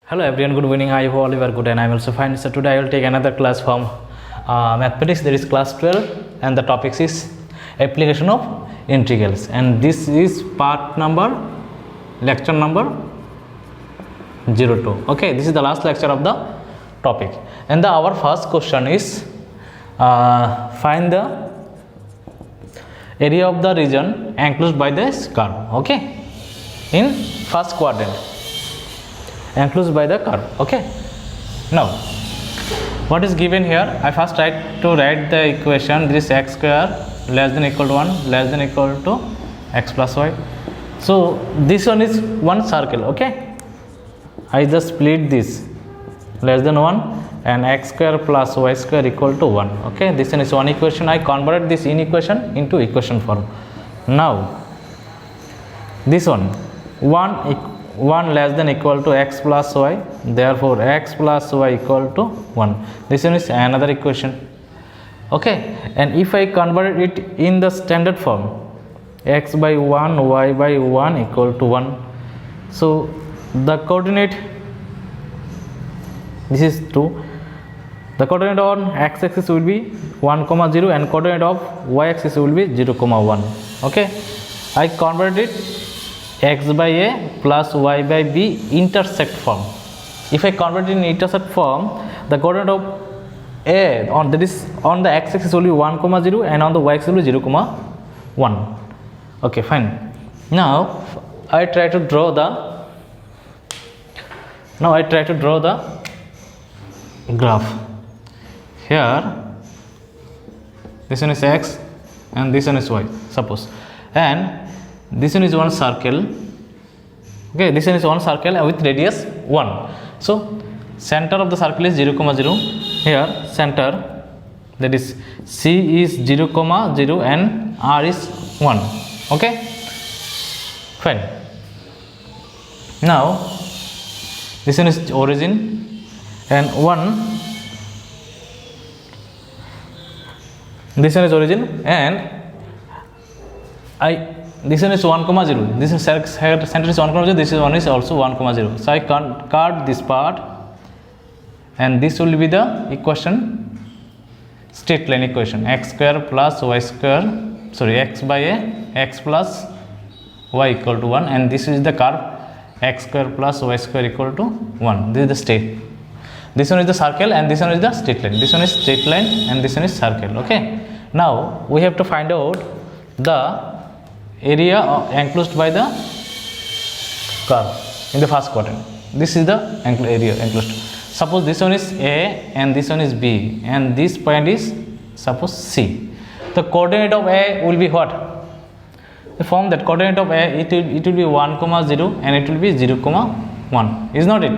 Hello everyone, good evening. I hope all you are good and I am also fine. So today I will take another class from mathematics. There is class 12 and the topic is application of integrals, and this is part number lecture number 02. Okay, this is the last lecture of the topic, and our first question is find the area of the region enclosed by this curve. Okay, in first quadrant enclosed by the curve. Okay, now what is given here? I first try to write the equation. This x square less than equal to 1 less than equal to x plus y. So this one is one circle. Okay, I just split this less than 1 and x square plus y square equal to 1. Okay, this one is one equation. I converted this in equation into equation form. Now this one 1 less than equal to x plus y, therefore x plus y equal to 1. This one is another equation. Okay, and if I convert it in the standard form, x by 1 y by 1 equal to 1. So the coordinate, this is 2. The coordinate on x axis will be 1 comma 0 and coordinate of y axis will be 0 comma 1. Okay, I converted it x by a plus y by b intersect form. If I convert it in intersect form, the coordinate of a on that is on the x axis will be 1 comma 0 and on the y axis will be 0 comma 1. Okay, fine. Now I try to draw the graph. Here this one is x and this one is y, suppose, and this one is one circle. Okay, this one is one circle with radius 1. So center of the circle is 0 comma 0. Here center, that is c is 0 comma 0 and r is 1. Okay, fine. Now this one is origin and 1, this one is origin, and this one is 1 comma 0. This is center is 1 comma 0. This is one is also 1 comma 0. So I can cut this part, and this will be the equation, straight line equation, x square plus y square, sorry, x by a x plus y equal to 1, and this is the curve x square plus y square equal to 1. This is the straight. This one is the circle and this one is the straight line. This one is straight line and this one is circle. Okay. Now we have to find out the area enclosed by the curve in the first quadrant. This is the area enclosed. Suppose this one is A and this one is B and this point is suppose C. The coordinate of A will be what? From that coordinate of A, it will be 1 comma 0 and it will be 0 comma 1. Is not it?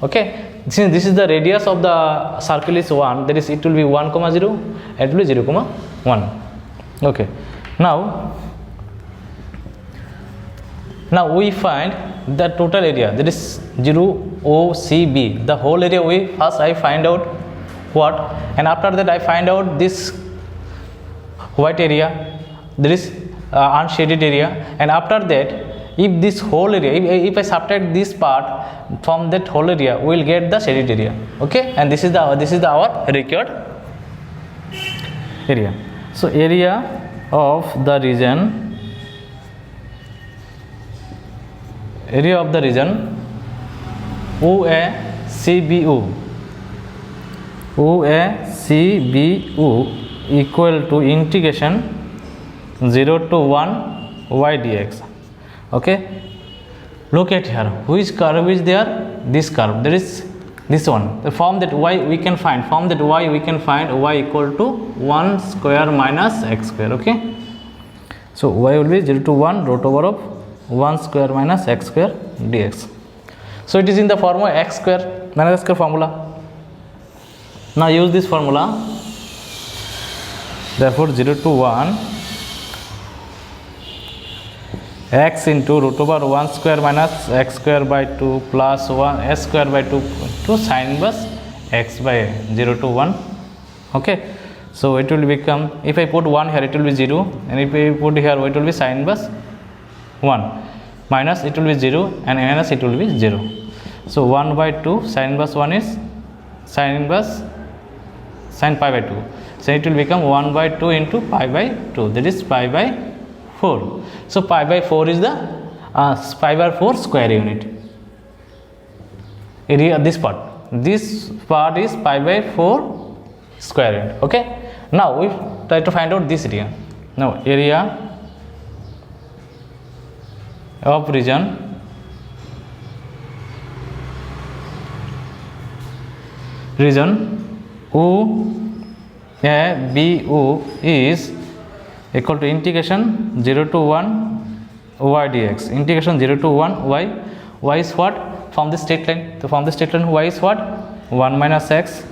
Okay. Since this is the radius of the circle is 1, that is it will be 1 comma 0 and it will be 0 comma 1. Okay. Now we find the total area, that is 0 OCB. The whole area I find out what, and after that I find out this white area, that is unshaded area, and after that if this whole area, if I subtract this part from that whole area, we will get the shaded area. Okay, and this is our required area. So area of the region, OACBU equal to integration 0 to 1 y dx. Okay, look at here, which curve is there? This curve, there is this one. The form that y we can find y equal to 1 square minus x square. Okay, so y will be 0 to 1 root over of 1 square minus x square dx. So it is in the formula x square minus x square formula. Now use this formula. Therefore 0 to 1 x into root over 1 square minus x square by 2 plus 1 s square by 2 to sin inverse x by 0 to 1. Okay, so it will become, if I put 1 here it will be 0, and if I put here it will be sin inverse 1, minus it will be 0 and minus it will be 0. So 1 by 2 sin inverse 1 is sin inverse sin pi by 2. So it will become 1 by 2 into pi by 2, that is pi by 4. So pi by 4 is the pi by 4 square unit. Area, this part is pi by 4 square unit. Okay, now we try to find out this area. Now area of region OABO is equal to integration 0 to 1 y dx. Integration 0 to 1 y is what? From the straight line. So from the straight line, y is what? 1 minus x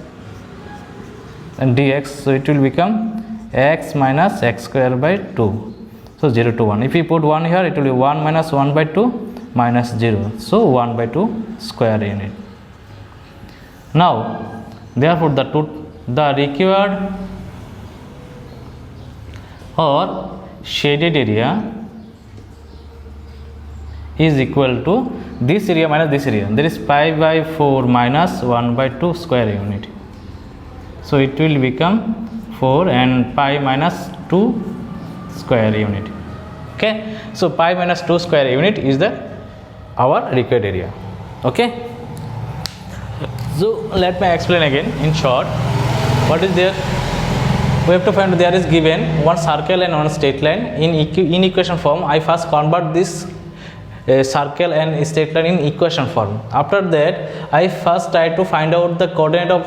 and dx. So it will become x minus x square by 2. So 0 to 1. If we put 1 here, it will be 1 minus 1 by 2 minus 0. So 1 by 2 square unit. Now, therefore, the required or shaded area is equal to this area minus this area. There is pi by 4 minus 1 by 2 square unit. So it will become 4 and pi minus 2 square unit. Okay, so pi minus 2 square unit is our required area. Okay, so let me explain again in short. What is there? We have to find there is given one circle and one straight line in equation form. I first convert this circle and straight line in equation form. After that, I first try to find out the coordinate of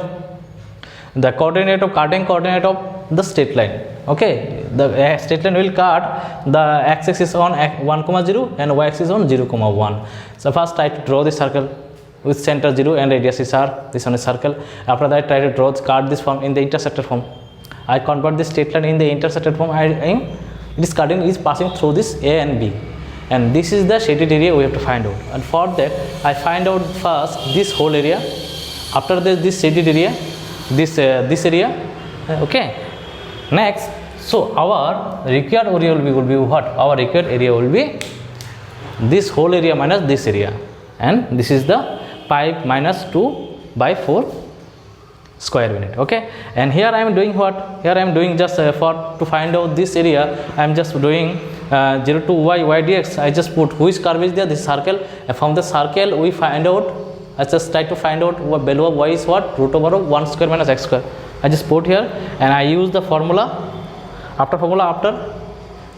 cutting coordinate of the straight line. Okay, the straight line will cut the x-axis on 1, 0 and y-axis on 0, 1. So first try to draw the circle with center 0 and radius is r. This one is circle. After that, try to cut this form in the intersected form. I convert this straight line in the intersected form. This cutting is passing through this A and B, and this is the shaded area we have to find out. And for that, I find out first this whole area. After this shaded area, this area. Okay. Next, so our required area will be what? Our required area will be this whole area minus this area, and this is the pi minus 2 by 4 square unit. Okay, and here I am doing what? Here I am doing just to find out this area, I am just doing 0 to y dx. I just put which curve is there, this circle, and from the circle we find out, I just try to find out what value of y is what? Root over of 1 square minus x square. I just put here and I use the formula. After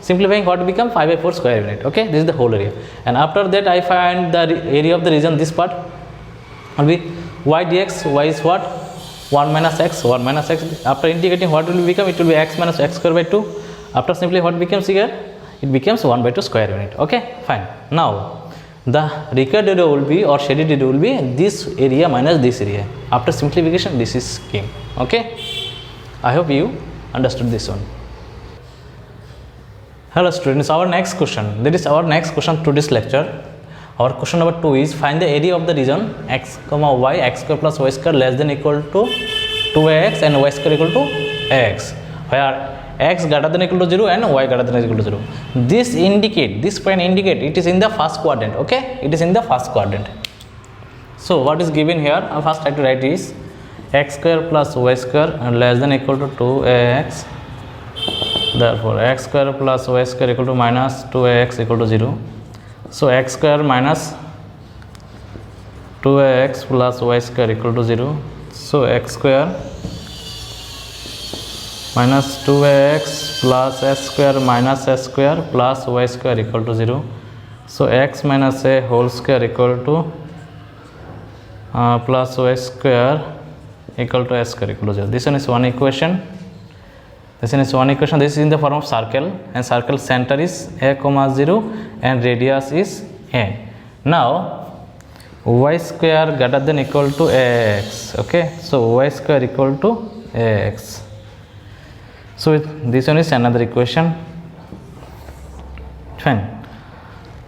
simplifying, what become 5 by 4 square unit. Okay, this is the whole area, and after that I find the area of the region. This part will be y dx. Y is what? 1 minus x. After integrating, what will become? It will be x minus x square by 2. After simply, what becomes here? It becomes 1 by 2 square unit. Okay, fine. Now the required area will be, or shaded area will be, this area minus this area. After simplification, this is came. Okay, I hope you understood this one. Hello students, our next question. That is our next question to this lecture. Our question number 2 is find the area of the region x, y, x square plus y square less than equal to 2x and y square equal to x, where x greater than equal to 0 and y greater than equal to 0. This point indicate it is in the first quadrant. Okay, it is in the first quadrant. So what is given here? I first try to write is x square plus y square and less than equal to 2x. Therefore x square plus y square equal to minus 2x equal to 0. So x square minus 2x plus y square equal to 0. So x square minus 2x plus s square minus s square plus y square equal to 0. So x minus a whole square equal to plus y square equal to s square equal to 0. This one is one equation. This is in the form of circle, and circle center is a, 0 and radius is a. Now y square greater than equal to x. Okay, so y square equal to x. So this one is another equation. Fine.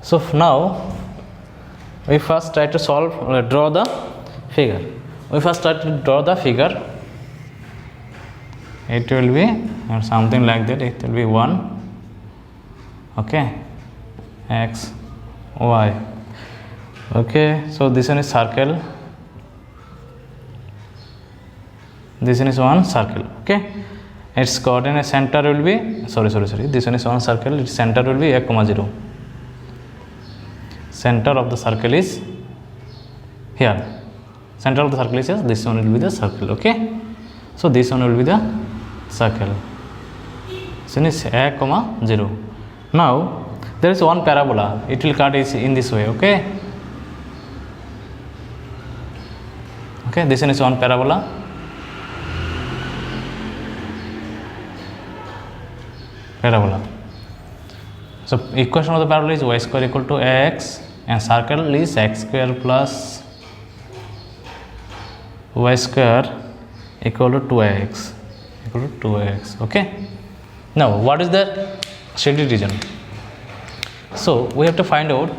So now we first try to draw the figure. It will be something like that. It will be 1, okay, x, y. Okay, so this one is circle, this one is one circle. Okay, its coordinate center will be sorry, this one is one circle, its center will be a comma 0. Center of the circle is here, center of the circle is here, this one will be the circle. Okay, so this one will be the circle. So this is a comma 0. Now there is one parabola, it will cut is in this way. Okay, okay, this one is one parabola. So equation of the parabola is y square equal to x, and circle is x square plus y square equal to 2x Okay, now what is the shaded region? So we have to find out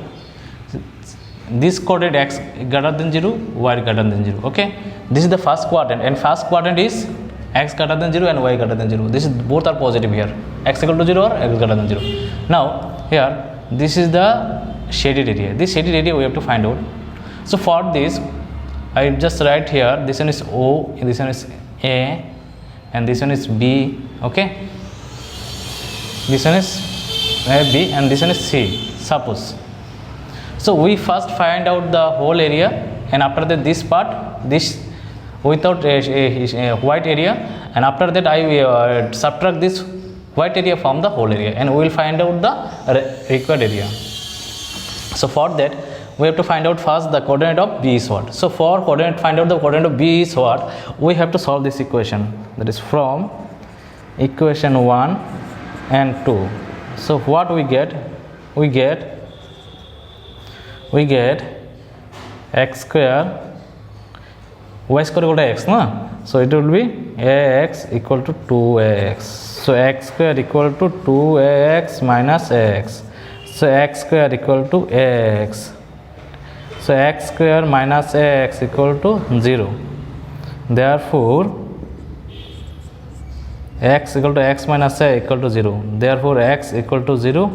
this coordinate x greater than 0, y greater than 0. Okay, this is the first quadrant, and first quadrant is x greater than 0 and y greater than 0. This is both are positive here, x equal to 0 or x greater than 0. Now here this is the shaded area. This shaded area we have to find out. So for this I just write here, this one is O, this one is A, and this one is B. Okay, this one is A, B, and this one is C, suppose. So we first find out the whole area, and after that this part, this without a white area, and after that I subtract this white area from the whole area, and we will find out the required area. So for that we have to find out first the coordinate of B is what. So for find out the coordinate of B is what, we have to solve this equation, that is from equation 1 and 2. So what we get x square, y square equal to x, no? So it will be ax equal to 2ax. So x square equal to 2ax minus x. So x square equal to x. So x square minus x equal to 0. Therefore x equal to x minus a equal to 0. Therefore x equal to 0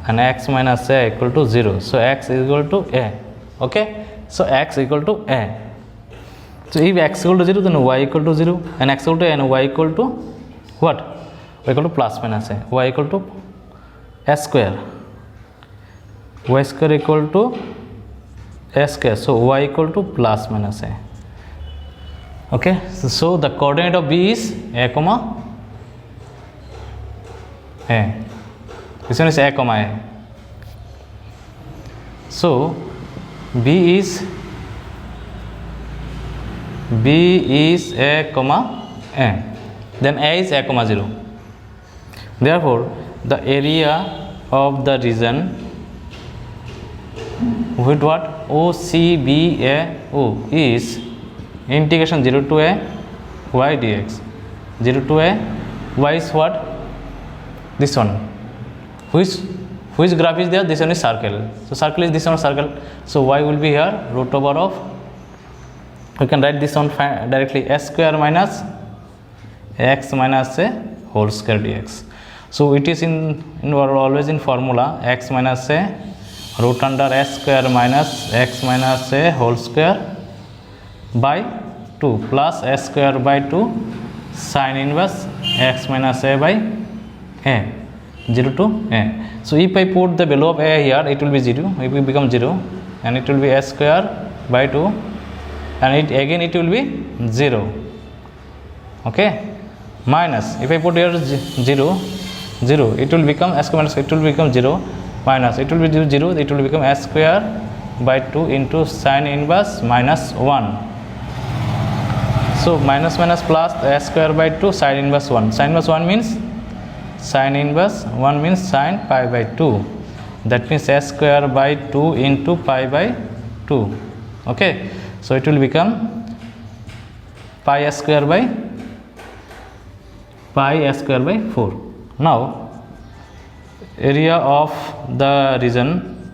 and x minus a equal to 0. So x is equal to a. Okay, so x equal to a. So if x equal to 0, then y equal to 0, and x equal to a and y equal to what? Y equal to plus minus a. Y equal to s square. Y square equal to s square. So y equal to plus minus a. Okay, so the coordinate of B is a comma a. This one is a comma a. So B is a comma a. Then a is a comma 0. Therefore the area of the region with what OCBAO is integration 0 to a y dx. 0 to a y is what? This one. Which graph is there? This one is circle. So circle is this one circle. So y will be here root over of, we can write this one directly, s square minus x minus a whole square dx. So it is in always in formula x minus a root under s square minus x minus a whole square by 2 plus s square by 2 sin inverse x minus a by a, 0 to a. So if I put the value of a here, it will be 0, it will become 0, and it will be s square by 2, and it will be 0. Okay, minus, if I put here 0, it will become s square minus, it will become 0, minus, it will be 0, it will become s square by 2 into sin inverse minus 1. So minus plus s square by 2 sin inverse 1. Sin inverse 1 means sin inverse 1 means sin pi by 2. That means s square by 2 into pi by 2. Okay, so it will become pi s square by 4. Now area of the region,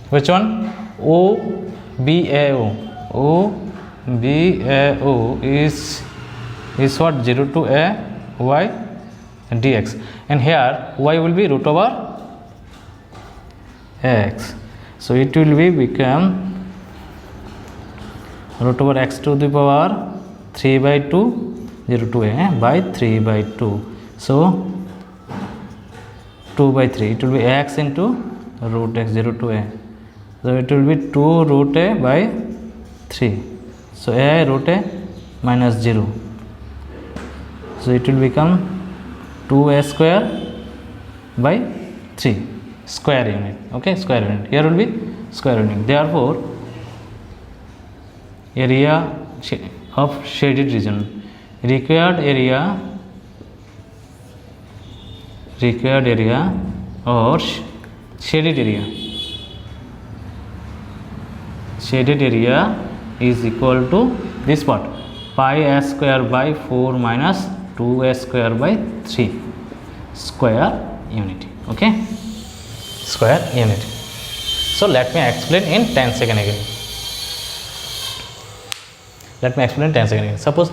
which one? OBAO is what? 0 to a y dx, and here y will be root over x. So it will be become root over x to the power 3 by 2 0 to a by 3 by 2. So 2 by 3, it will be x into root x 0 to a. So it will be 2 root a by 3. So a root a minus 0. So it will become 2a square by 3 square unit. Okay, square unit. Here will be square unit. Therefore, area of shaded region, required area or shaded area is equal to this part, pi s square by 4 minus 2a square by 3 square unit. Okay, square unit. So let me explain in 10 seconds again. Suppose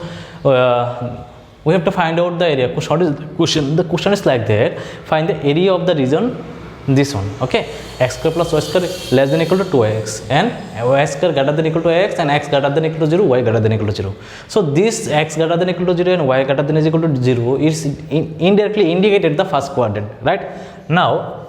we have to find out the area. What is the question? The question is like that: find the area of the region, this one. Okay, x square plus y square less than equal to 2x, and y square greater than equal to x, and x greater than equal to 0, y greater than equal to 0. So this x greater than equal to 0 and y greater than is equal to 0 is indirectly indicated the first quadrant, right? Now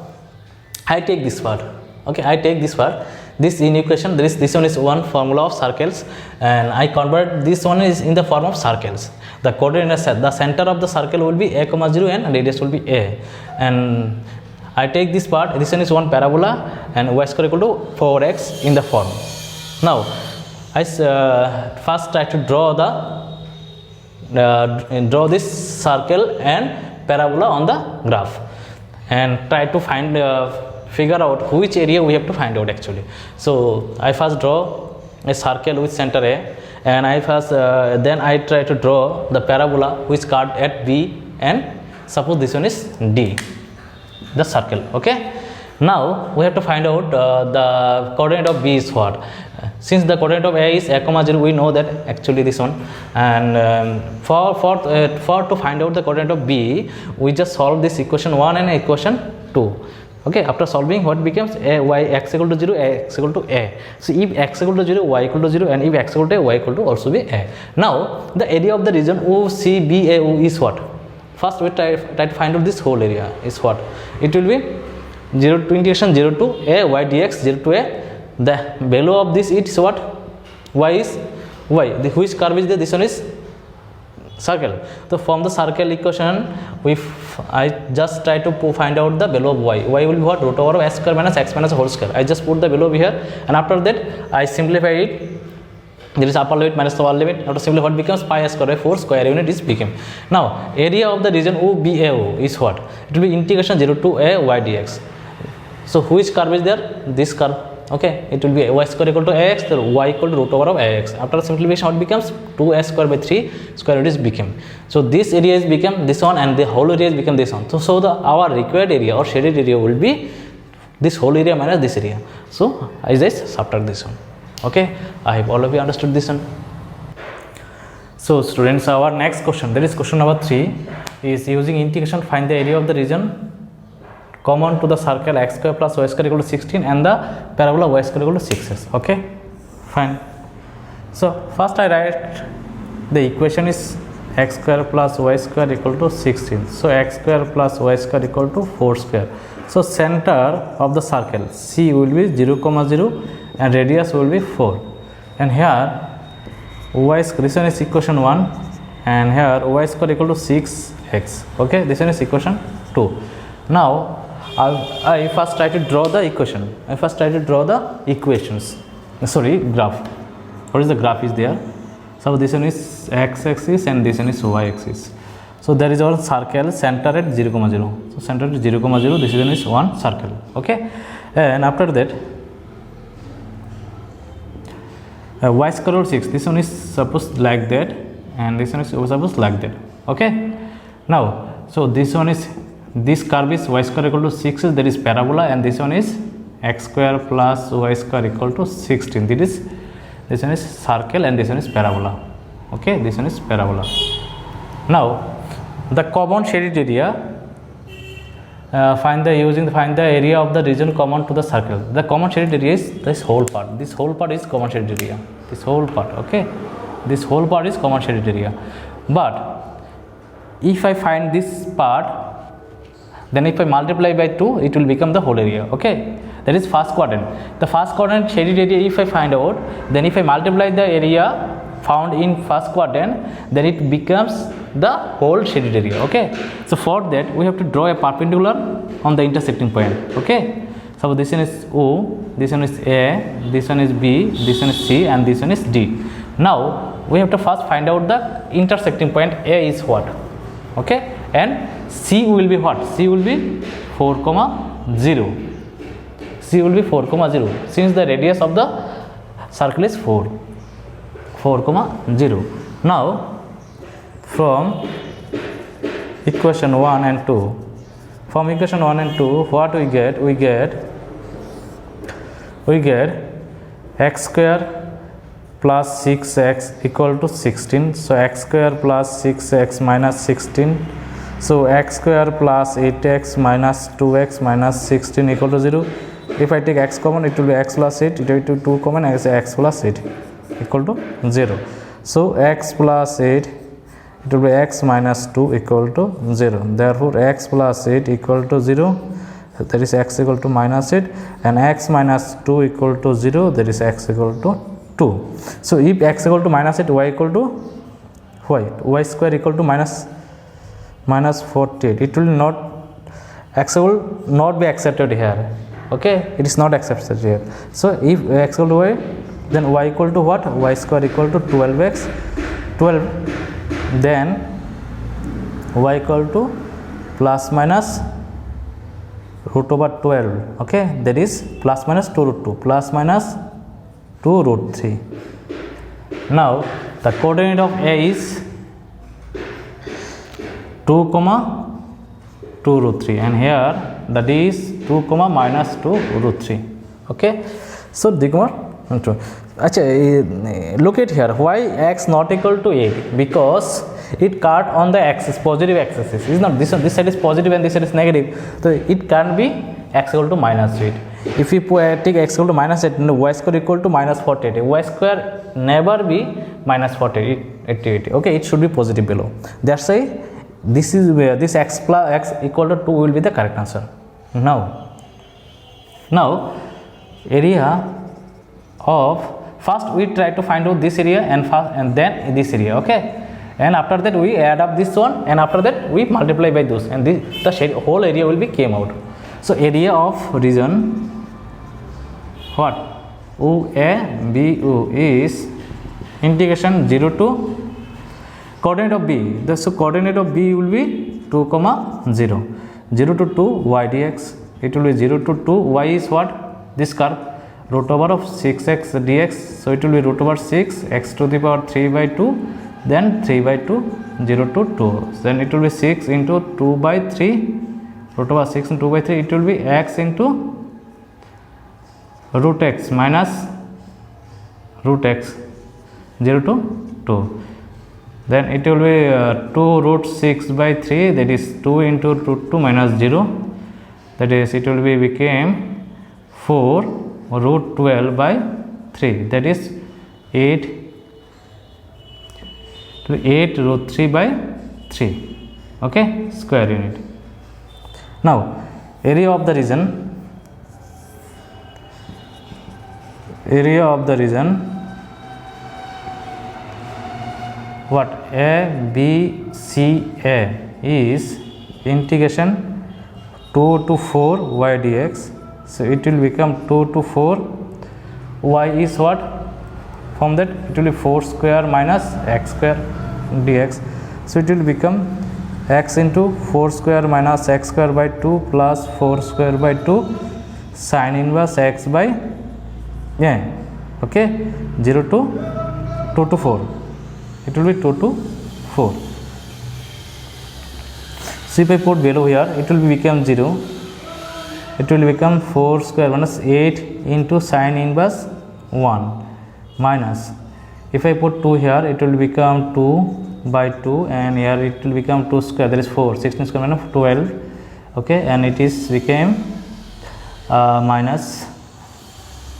I take this part. Okay, I take this part. This in equation, this one is one formula of circles, and I convert this one is in the form of circles. The coordinate, the center of the circle will be a comma 0 and radius will be a, and I take this part. This one is one parabola and y square equal to 4x in the form. Now I first try to draw this circle and parabola on the graph, and try to find figure out which area we have to find out actually. So I first draw a circle with center A, and I first then I try to draw the parabola which cut at B, and suppose this one is D, the circle. Okay, now we have to find out the coordinate of B is what. Since the coordinate of A is a comma 0, we know that actually this one, and for to find out the coordinate of B, we just solve this equation 1 and equation 2. Okay, after solving, what becomes a y x equal to 0, x equal to a. So if x equal to 0, y equal to 0, and if x equal to a, y equal to also be a. Now the area of the region OCBAO is what? First we try to find out this whole area is what? It will be 0 to integration 0 to a y dx 0 to a. The value of this it is what? Y is y. Which curve is there? This one is circle. So from the circle equation, I just try to find out the value of y. Y will be what? Root over s square minus x minus whole square. I just put the value over here, and after that I simplify it. There is upper limit minus lower limit. After simplify, what becomes pi s square by 4 square unit is became. Now area of the region OBAO is what? It will be integration 0 to a y dx. So which curve is there? This curve. Okay, it will be y square equal to ax, so y equal to root over of ax. After simplification, what becomes 2s square by 3 square root is became. So this area is become this one, and the whole area is become this one. So our required area or shaded area will be this whole area minus this area. So I just subtract this one. Okay, I hope all of you understood this one. So students, our next question, that is question number 3, is using integration find the area of the region common to the circle x square plus y square equal to 16 and the parabola y square equal to 6s. Okay, fine. So first I write the equation is x square plus y square equal to 16. So x square plus y square equal to 4 square. So center of the circle C will be 0, 0 and radius will be 4. And here y square, this one is equation 1, and here y square equal to 6x. Okay, this one is equation 2. Now I first try to draw the equation. I first try to draw the equations. Sorry, graph. What is the graph is there? So this one is x axis and this one is y axis. So there is our circle center at 0, 0. So center at 0, 0. This one is one circle. Okay, and after that y square root 6. This one is supposed like that, and this one is supposed like that. Okay. Now, so this one is, this curve is y square equal to 6, there is parabola, and this one is x square plus y square equal to 16. This one is circle and this one is parabola. Okay, this one is parabola. Now the common shaded area find the area of the region common to the circle. The common shaded area is this whole part. This whole part is common shaded area. This whole part, okay. This whole part is common shaded area. But if I find this part, then if I multiply by 2, it will become the whole area, okay. That is first quadrant. The first quadrant shaded area, if I find out, then if I multiply the area found in first quadrant, then it becomes the whole shaded area, okay. So for that we have to draw a perpendicular on the intersecting point, okay. So this one is O, this one is A, this one is B, this one is C, and this one is D. Now we have to first find out the intersecting point. A is what, okay, and C will be what? C will be 4, 0. C will be 4, 0, since the radius of the circle is 4, 0. Now from equation 1 and 2, what we get? We get x square plus 6x equal to 16. So x square plus 6x minus 16. So x square plus 8x minus 2x minus 16 equal to 0. If I take x common, it will be x plus 8. It will be 2 common, I say x plus 8 equal to 0. So x plus 8, it will be x minus 2 equal to 0. Therefore x plus 8 equal to 0, that is x equal to minus 8, and x minus 2 equal to 0, that is x equal to 2. So if x equal to minus 8, y equal to y square equal to minus 48. It will not, x will not be accepted here, okay, it is not accepted here. So if x equal to y, then y equal to what? Y square equal to 12x, then y equal to plus minus root over 12, okay, that is plus minus 2 root 2, plus minus 2 root 3. Now the coordinate of A is 2, 2 root 3, and here that is 2, minus 2 root 3, okay. So look at here, why x not equal to 8? Because it cut on the axis, positive axis. Is not this side is positive and this side is negative, so it can't be x equal to minus 8. If we take x equal to minus 8, then y square equal to minus 48. Y square never be minus 48, okay, it should be positive below. That's why this is where this x plus x equal to 2 will be the correct answer. Now area of, first we try to find out this area and then this area, okay, and after that we add up this one, and after that we multiply by those, and the whole area will be came out. So area of region what? OABO is integration 0 to coordinate of B. So coordinate of B will be 2, 0, 0 to 2 y dx. It will be 0 to 2 y is what? This curve, root over of 6x dx. So it will be root over 6 x to the power 3 by 2, then 3 by 2, 0 to 2. Then it will be 6 into 2 by 3, root over 6 and 2 by 3. It will be x into root x minus root x, 0 to 2. Then it will be 2 root 6 by 3, that is 2 into root 2 minus 0, that is it will be became 4 root 12 by 3, that is 8 root 3 by 3, okay, square unit. Now area of the region what? ABCA is integration 2 to 4 y dx. So it will become 2 to 4, y is what? From that it will be 4 square minus x square dx. So it will become x into 4 square minus x square by 2 plus 4 square by 2 sin inverse x by okay, 0 to 2 to 4. It will be 2 to 4. So if I put below here, it will become 0. It will become 4 square minus 8 into sin inverse 1 minus, if I put 2 here, it will become 2 by 2, and here it will become 2 square, that is 4, 16 square minus 12, okay, and it is became minus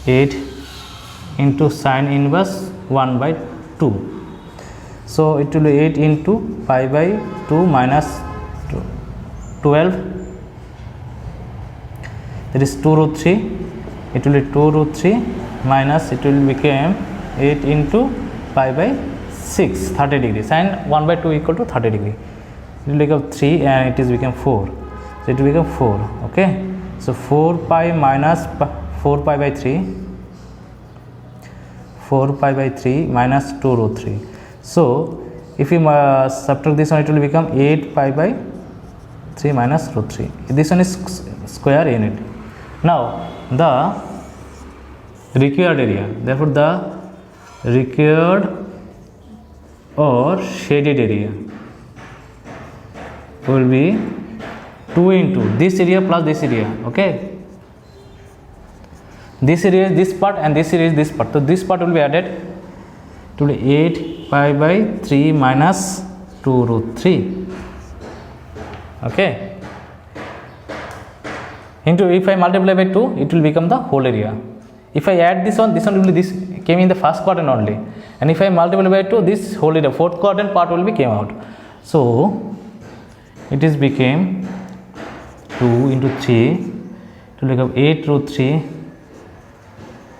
8 into sine inverse 1 by 2. So it will be 8 into pi by 2 minus 12, that is 2 root 3. It will be 2 root 3 minus, it will become 8 into pi by 6, 30 degree. Sine 1 by 2 equal to 30 degree. It will become 3 and it is become 4. So it will become 4. Okay. So 4 pi minus 4 pi by 3. 4 pi by 3 minus 2 root 3. So if you subtract this one, it will become 8 pi by 3 minus root 3. This one is square unit. Now the required area, therefore the required or shaded area will be 2 into this area plus this area. Okay, this area is this part and this area is this part, so this part will be added to 8 pi by 3 minus 2 root 3. Okay, into, if I multiply by 2, it will become the whole area. If I add this one will be, this came in the first quadrant only, and if I multiply by 2, this whole area, fourth quadrant part will be came out. So it is became 2 into 3, it will become 8 root 3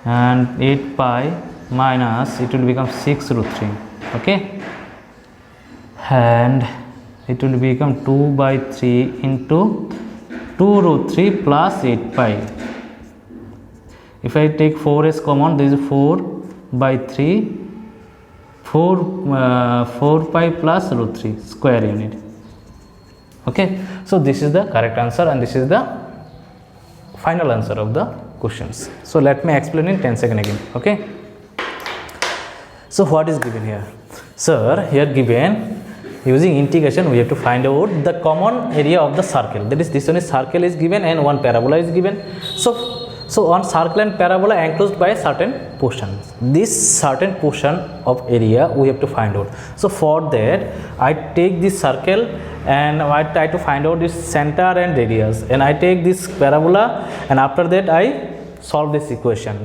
and 8 pi minus, it will become 6 root 3. Okay, and it will become 2 by 3 into 2 root 3 plus 8 pi. If I take 4 as common, this is 4 by 3, 4 pi plus root 3 square unit. Okay, so this is the correct answer and this is the final answer of the questions. So let me explain in 10 seconds again. Okay, so what is given here? Sir, here given, using integration we have to find out the common area of the circle, that is this one is circle is given and one parabola is given. So on circle and parabola enclosed by a certain portion, this certain portion of area we have to find out. So for that I take this circle and I try to find out this center and radius, and I take this parabola, and after that I solve this equation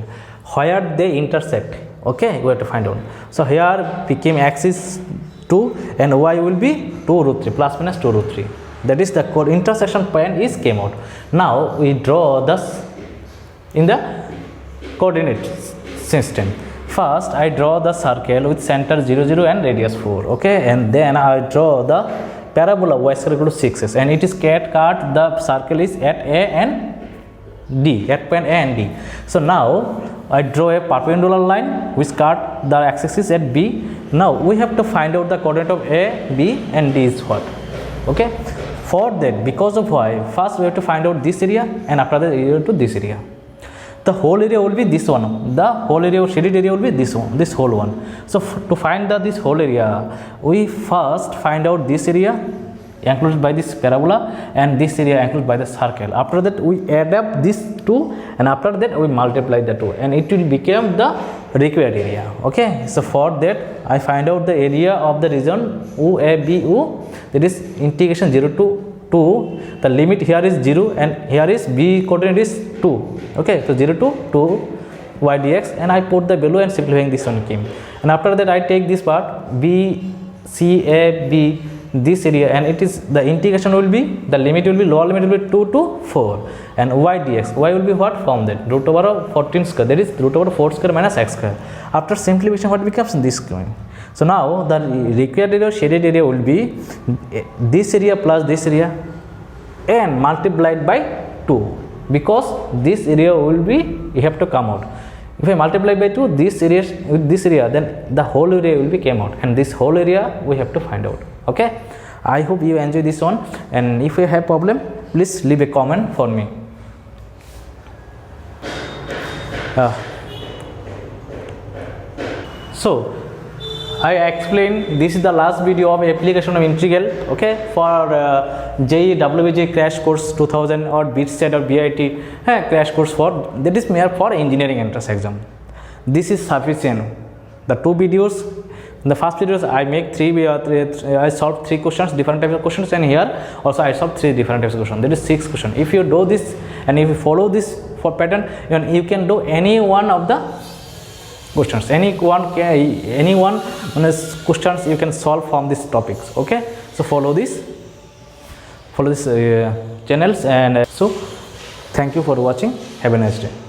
where they intersect. Okay, we have to find out. So here became x is 2 and y will be 2 root 3 plus minus 2 root 3, that is the intersection point is came out. Now we draw this in the coordinate system. First I draw the circle with center 0 0 and radius 4. Okay, and then I draw the parabola y square equal to 6s, and it is cut the circle is at A and D, at point A and D. So now I draw a perpendicular line which cut the x-axis at B. Now we have to find out the coordinate of A, B and D is what. Okay, for that, because of y, first we have to find out this area and after that area to this area. The whole area will be this one, the whole area or shaded area will be this one, this whole one. So to find this whole area, we first find out this area enclosed by this parabola and this area enclosed by the circle. After that we add up these two, and after that we multiply the two, and it will become the required area. Okay, so for that I find out the area of the region OABO, that is integration 0 to 2, the limit here is 0 and here is B coordinate is 2. Okay, so 0 to 2 y dx, and I put the value and simplifying this one came, and after that I take this part B C A B, this area, and it is the integration will be, the limit will be, lower limit will be 2 to 4, and y dx, y will be what, from that root over of 14 square, that is root over 4 square minus x square. After simplification what becomes this going. So now the required area or shaded area will be this area plus this area and multiplied by 2, because this area will be, you have to come out. If I multiply by 2 this area with this area, then the whole area will be came out, and this whole area we have to find out. Okay, I hope you enjoy this one, and if you have problem please leave a comment for me. So I explained, this is the last video of application of integral. Okay, for JEE WBJ crash course 2000 or BSET or BIT crash course, for that is mere for engineering entrance exam. This is sufficient. The two videos In the first videos I make I solve 3 questions, different types of questions, and here also I solve 3 different types of questions. That is 6 questions. If you do this and if you follow this for pattern, you can do any one of the questions, any one questions you can solve from these topics. Okay, so follow this channels, and so thank you for watching. Have a nice day.